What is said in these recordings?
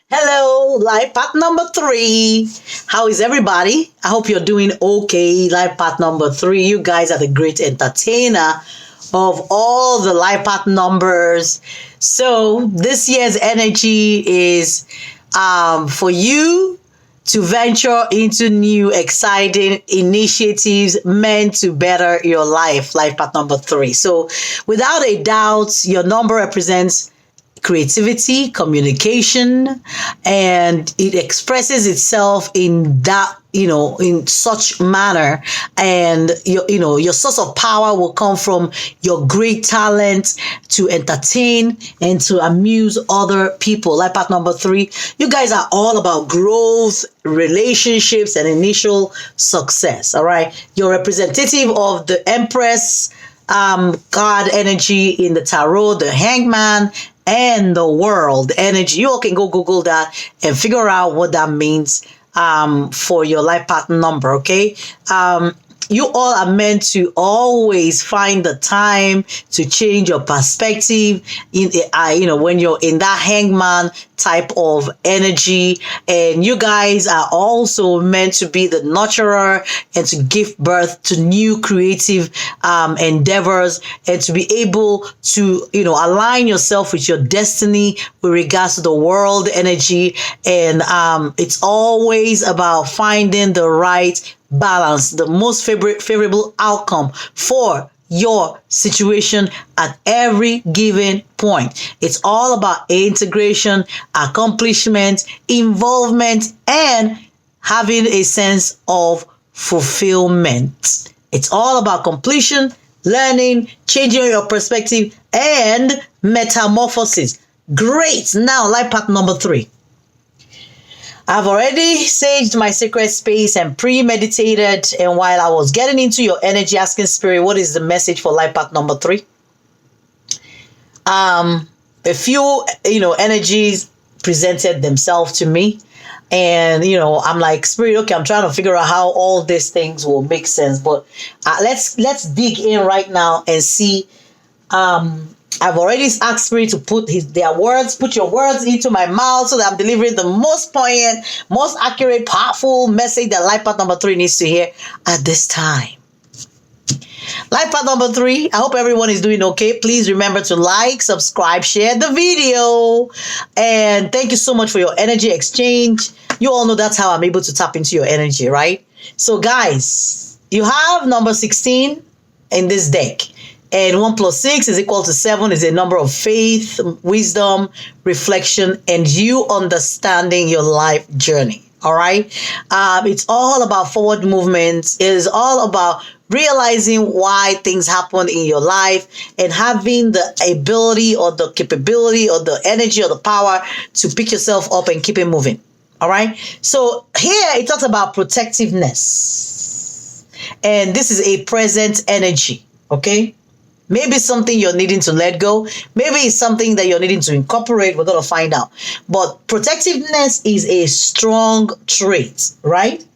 Hello, life path number three. How is everybody? I hope you're doing okay. Life path number three. You guys are the great entertainer of all the life path numbers. So this year's energy is for you to venture into new exciting initiatives meant to better your life path number three. So without a doubt, your number represents creativity, communication, and it expresses itself in that, in such manner. And your source of power will come from your great talent to entertain and to amuse other people. Like part number three, you guys are all about growth, relationships, and initial success. All right. You're representative of the Empress card energy in the tarot, the Hangman, and the world energy. You all can go Google that and figure out what that means for your life path number, okay? You all are meant to always find the time to change your perspective when you're in that hangman type of energy. And you guys are also meant to be the nurturer and to give birth to new creative endeavors and to be able to, align yourself with your destiny with regards to the world energy. And it's always about finding the right balance, the most favorable outcome for your situation at every given point. It's all about integration, accomplishment, involvement, and having a sense of fulfillment. It's all about completion, learning, changing your perspective, and metamorphosis. Great. Now, life path number three. I've already saged my sacred space and premeditated. And while I was getting into your energy, asking spirit, what is the message for life path number three? A few, energies presented themselves to me. And, I'm like, spirit, okay, I'm trying to figure out how all these things will make sense. But let's dig in right now and see. I've already asked Spirit to put your words into my mouth so that I'm delivering the most poignant, most accurate, powerful message that life path number three needs to hear at this time. Life path number three, I hope everyone is doing okay. Please remember to like, subscribe, share the video. And thank you so much for your energy exchange. You all know that's how I'm able to tap into your energy, right? So guys, you have number 16 in this deck. And 1 plus 6 is equal to 7 is a number of faith, wisdom, reflection, and you understanding your life journey. All right. It's all about forward movement. It is all about realizing why things happen in your life and having the ability or the capability or the energy or the power to pick yourself up and keep it moving. All right. So here it talks about protectiveness. And this is a present energy. Okay. Maybe something you're needing to let go. Maybe it's something that you're needing to incorporate. We're going to find out. But protectiveness is a strong trait, right?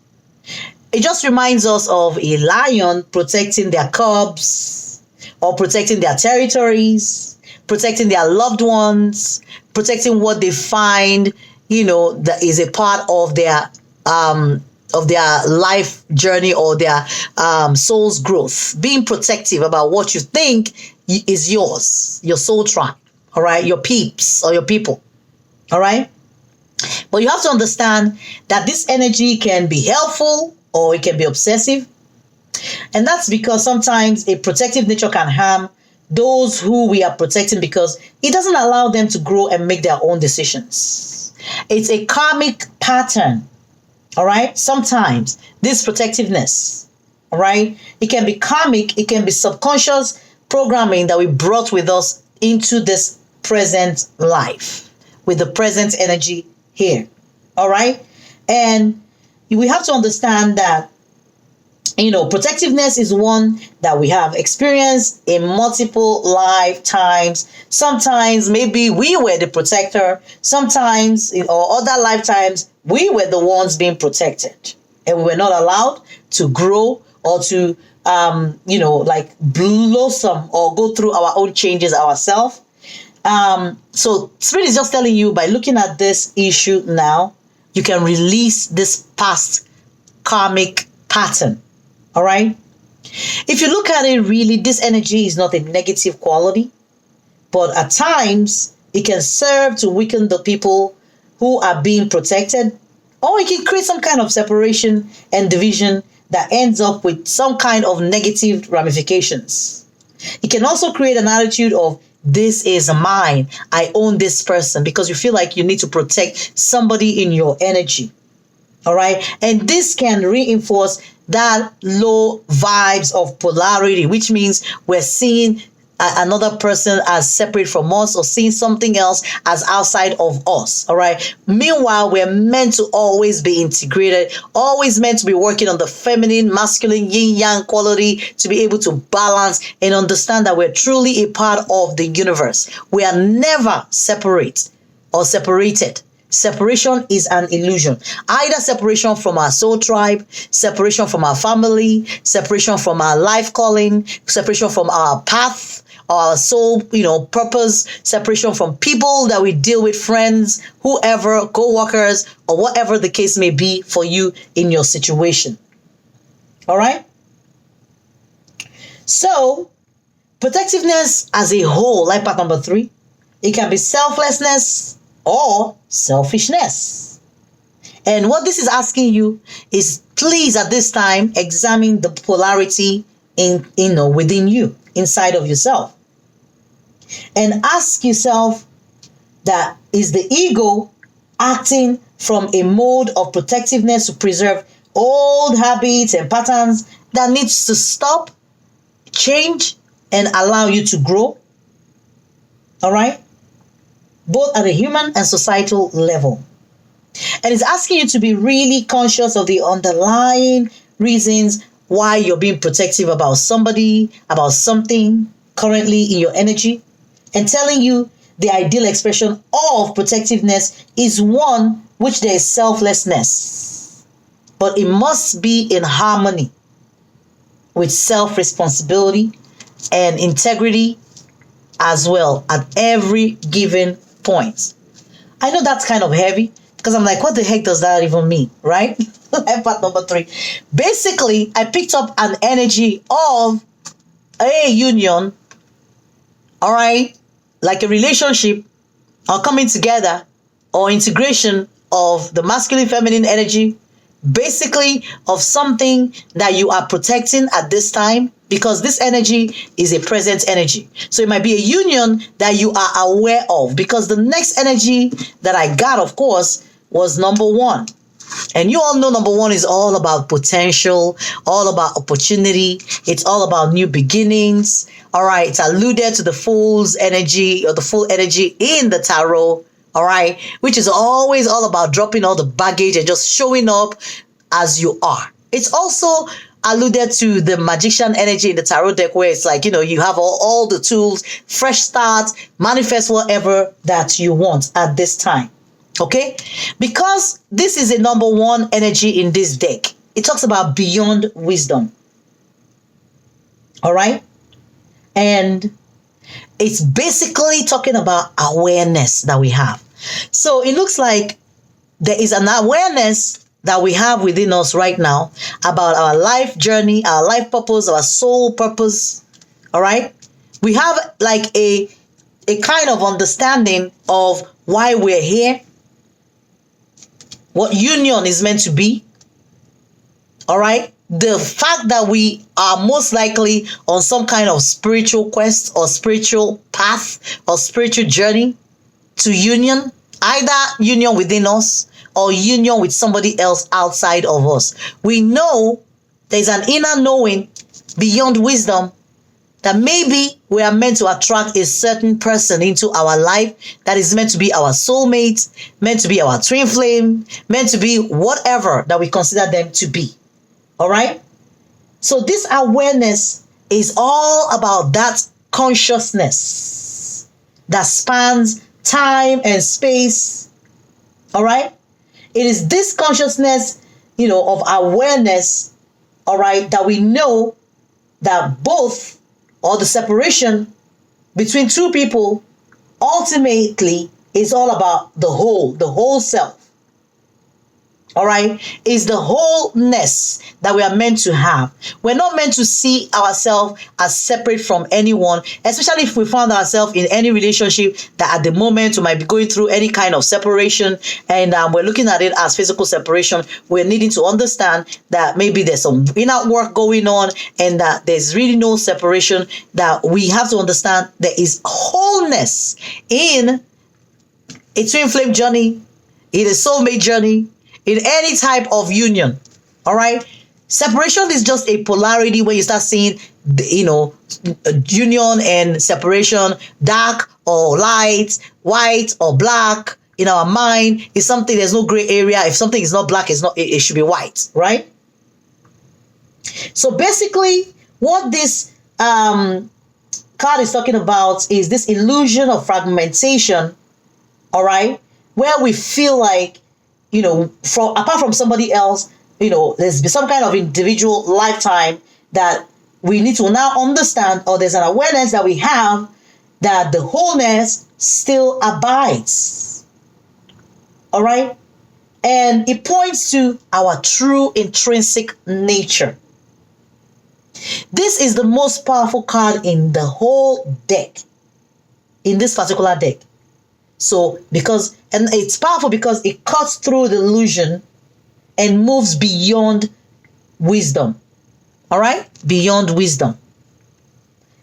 It just reminds us of a lion protecting their cubs or protecting their territories, protecting their loved ones, protecting what they find, that is a part of their life journey or their soul's growth. Being protective about what you think is yours, your soul tribe, all right, your peeps or your people, all right? But you have to understand that this energy can be helpful or it can be obsessive. And that's because sometimes a protective nature can harm those who we are protecting because it doesn't allow them to grow and make their own decisions. It's a karmic pattern. All right. Sometimes this protectiveness, all right, it can be karmic, it can be subconscious programming that we brought with us into this present life with the present energy here. All right. And we have to understand that, protectiveness is one that we have experienced in multiple lifetimes. Sometimes maybe we were the protector. Sometimes in other lifetimes, we were the ones being protected. And we were not allowed to grow or to, blossom or go through our own changes ourselves. So Spirit is just telling you by looking at this issue now, you can release this past karmic pattern. All right. If you look at it, really, this energy is not a negative quality, but at times it can serve to weaken the people who are being protected, or it can create some kind of separation and division that ends up with some kind of negative ramifications. It can also create an attitude of, this is mine, I own this person, because you feel like you need to protect somebody in your energy. All right. And this can reinforce that low vibes of polarity, which means we're seeing another person as separate from us, or seeing something else as outside of us. All right. Meanwhile, we're meant to always be integrated, always meant to be working on the feminine, masculine, yin yang quality, to be able to balance and understand that we're truly a part of the universe. We are never separate or separated. Separation is an illusion. Either separation from our soul tribe, separation from our family, separation from our life calling, separation from our path, our soul, purpose, separation from people that we deal with, friends, whoever, co-workers, or whatever the case may be for you in your situation. All right? So, protectiveness as a whole, life path number 3, it can be selflessness or selfishness. And what this is asking you is, please at this time examine the polarity within you, inside of yourself, and ask yourself, that is the ego acting from a mode of protectiveness to preserve old habits and patterns that needs to stop, change, and allow you to grow? All right? Both at a human and societal level. And it's asking you to be really conscious of the underlying reasons why you're being protective about somebody, about something currently in your energy, and telling you the ideal expression of protectiveness is one which there is selflessness, but it must be in harmony with self-responsibility and integrity as well at every given point. I know that's kind of heavy, because I'm like, what the heck does that even mean, right? Part number 3. Basically, I picked up an energy of a union, all right, like a relationship or coming together or integration of the masculine, feminine energy, basically of something that you are protecting at this time, because this energy is a present energy. So it might be a union that you are aware of, because the next energy that I got, of course, was number 1. And you all know number 1 is all about potential, all about opportunity. It's all about new beginnings. All right. It's alluded to the fool's energy, or the full energy in the tarot. All right. Which is always all about dropping all the baggage and just showing up as you are. It's also alluded to the magician energy in the tarot deck, where it's like, you have all the tools, fresh start, manifest whatever that you want at this time. Okay? Because this is a number 1 energy in this deck. It talks about beyond wisdom. All right? And it's basically talking about awareness that we have. So it looks like there is an awareness that we have within us right now about our life journey, our life purpose, our soul purpose. All right? We have like a kind of understanding of why we're here, what union is meant to be. All right? The fact that we are most likely on some kind of spiritual quest or spiritual path or spiritual journey to union, either union within us or union with somebody else outside of us. We know there's an inner knowing beyond wisdom that maybe we are meant to attract a certain person into our life that is meant to be our soulmate, meant to be our twin flame, meant to be whatever that we consider them to be. All right? So this awareness is all about that consciousness that spans time and space. All right? It is this consciousness, of awareness, all right, that we know that both, or the separation between two people, ultimately it's all about the whole self. All right, is the wholeness that we are meant to have. We're not meant to see ourselves as separate from anyone, especially if we found ourselves in any relationship that at the moment we might be going through any kind of separation, and we're looking at it as physical separation. We're needing to understand that maybe there's some inner work going on, and that there's really no separation, that we have to understand there is wholeness in a twin flame journey, in a soulmate journey, in any type of union. All right, separation is just a polarity when you start seeing the, union and separation, dark or light, white or black. In our mind is something, there's no gray area. If something is not black, it should be white, right? So basically what this card is talking about is this illusion of fragmentation, all right, where we feel like, apart from somebody else, there's some kind of individual lifetime that we need to now understand, or there's an awareness that we have that the wholeness still abides. All right? And it points to our true intrinsic nature. This is the most powerful card in the whole deck, in this particular deck. So, and it's powerful because it cuts through the illusion and moves beyond wisdom. All right? Beyond wisdom.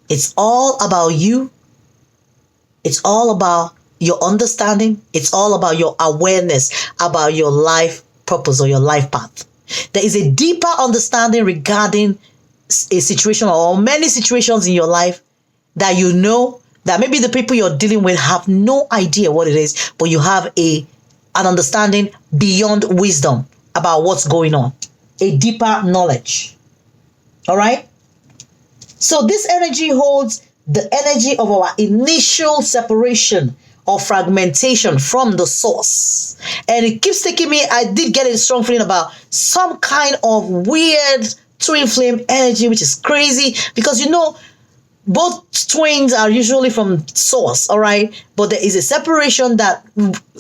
It's all about you. It's all about your understanding. It's all about your awareness about your life purpose or your life path. There is a deeper understanding regarding a situation or many situations in your life that that maybe the people you're dealing with have no idea what it is, but you have an understanding beyond wisdom about what's going on, a deeper knowledge. All right? So this energy holds the energy of our initial separation or fragmentation from the source. And it keeps taking me, I did get a strong feeling about some kind of weird twin flame energy, which is crazy because both twins are usually from source, all right? But there is a separation that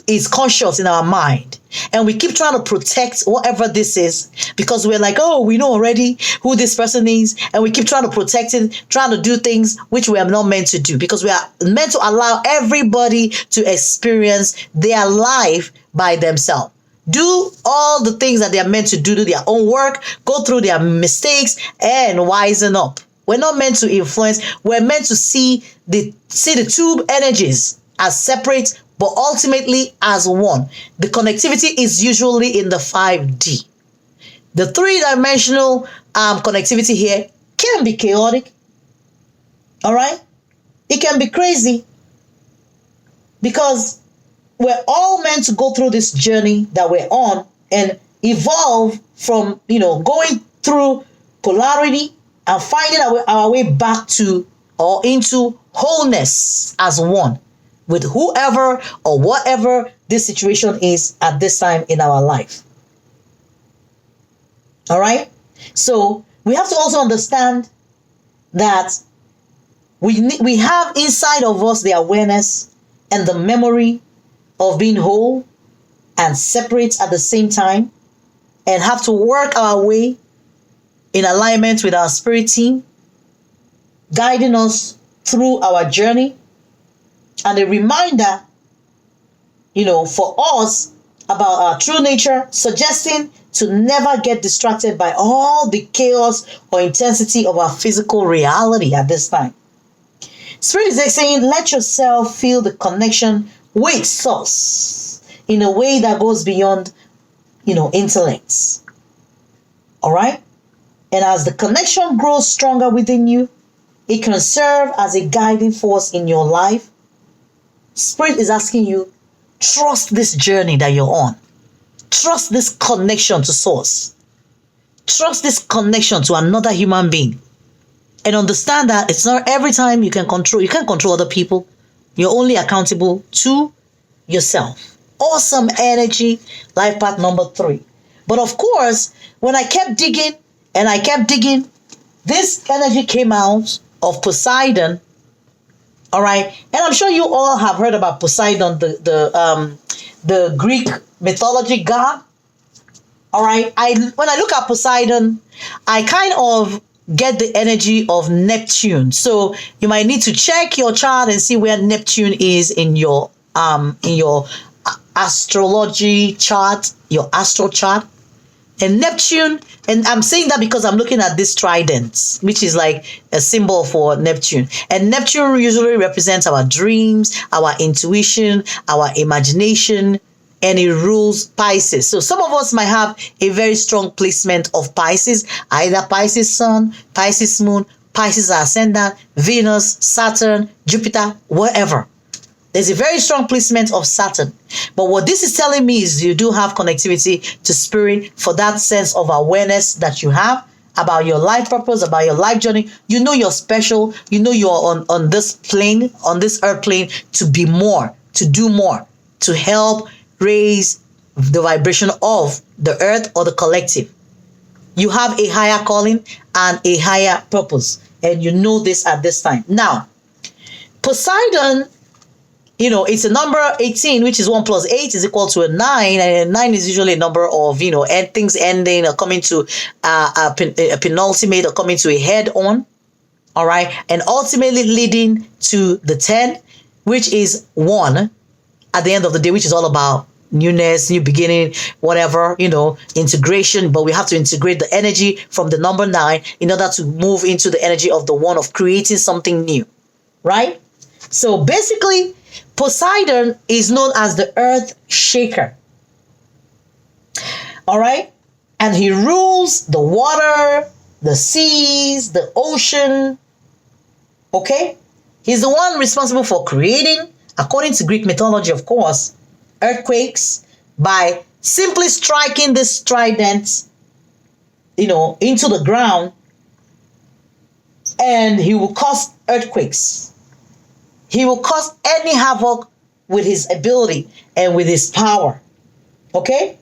is conscious in our mind. And we keep trying to protect whatever this is because we're like, oh, we know already who this person is. And we keep trying to protect it, trying to do things which we are not meant to do because we are meant to allow everybody to experience their life by themselves. Do all the things that they are meant to do their own work, go through their mistakes, and wisen up. We're not meant to influence. We're meant to see the two energies as separate, but ultimately as one. The connectivity is usually in the 5D. The three-dimensional connectivity here can be chaotic. All right? It can be crazy because we're all meant to go through this journey that we're on and evolve from, going through polarity and finding our way back to or into wholeness as one with whoever or whatever this situation is at this time in our life. All right? So we have to also understand that we have inside of us the awareness and the memory of being whole and separate at the same time, and have to work our way in alignment with our spirit team, guiding us through our journey, and a reminder, for us about our true nature, suggesting to never get distracted by all the chaos or intensity of our physical reality at this time. Spirit is saying, let yourself feel the connection with source in a way that goes beyond, intellects. All right? And as the connection grows stronger within you, it can serve as a guiding force in your life. Spirit is asking you, trust this journey that you're on. Trust this connection to source. Trust this connection to another human being. And understand that it's not every time you can't control other people. You're only accountable to yourself. Awesome energy, life path number 3. But of course, when I kept digging, this energy came out of Poseidon All right, and I'm sure you all have heard about Poseidon, the Greek mythology god. All right, I when I look at Poseidon, I kind of get the energy of Neptune. So you might need to check your chart and see where Neptune is in your astrology chart, your astro chart. And Neptune, and I'm saying that because I'm looking at this trident, which is like a symbol for Neptune. And Neptune usually represents our dreams, our intuition, our imagination, and it rules Pisces. So some of us might have a very strong placement of Pisces, either Pisces Sun, Pisces Moon, Pisces Ascendant, Venus, Saturn, Jupiter, whatever. There's a very strong placement of Saturn. But what this is telling me is you do have connectivity to spirit for that sense of awareness that you have about your life purpose, about your life journey. You know you're special. You know you're on this plane, on this earth plane, to be more, to do more, to help raise the vibration of the earth or the collective. You have a higher calling and a higher purpose. And you know this at this time. Now, Poseidon, it's a number 18, which is 1 plus 8 is equal to a 9. And a 9 is usually a number of, things ending or coming to a penultimate or coming to a head on. All right. And ultimately leading to the 10, which is 1 at the end of the day, which is all about newness, new beginning, whatever, integration. But we have to integrate the energy from the number 9 in order to move into the energy of the 1 of creating something new. Right. So basically, Poseidon is known as the earth shaker. All right. And he rules the water, the seas, the ocean. Okay. He's the one responsible for creating, according to Greek mythology, of course, earthquakes by simply striking this trident, into the ground, and he will cause earthquakes. He will cause any havoc with his ability and with his power. Okay?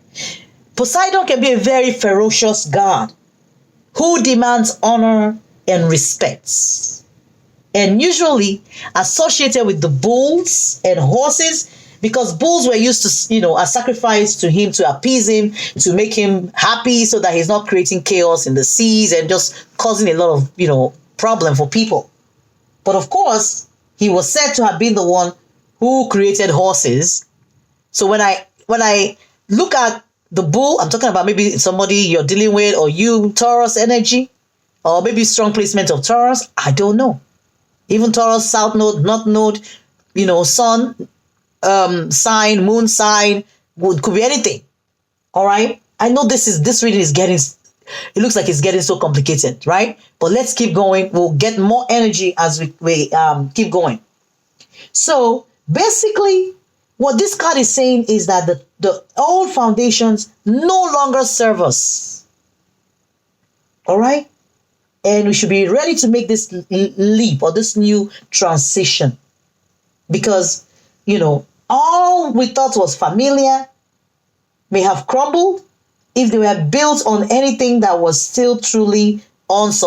Poseidon can be a very ferocious god who demands honor and respect. And usually associated with the bulls and horses, because bulls were used to, a sacrifice to him to appease him, to make him happy so that he's not creating chaos in the seas and just causing a lot of, problem for people. But of course, he was said to have been the one who created horses. So when I look at the bull, I'm talking about maybe somebody you're dealing with, or you, Taurus energy, or maybe strong placement of Taurus. I don't know. Even Taurus, south node, north node, sun, sign, moon sign, could be anything. All right. I know this reading is it looks like it's getting so complicated, right? But let's keep going. We'll get more energy as we keep going. So basically, what this card is saying is that the old foundations no longer serve us. All right? And we should be ready to make this leap or this new transition. Because, all we thought was familiar may have crumbled if they were built on anything that was still truly unsubstantial.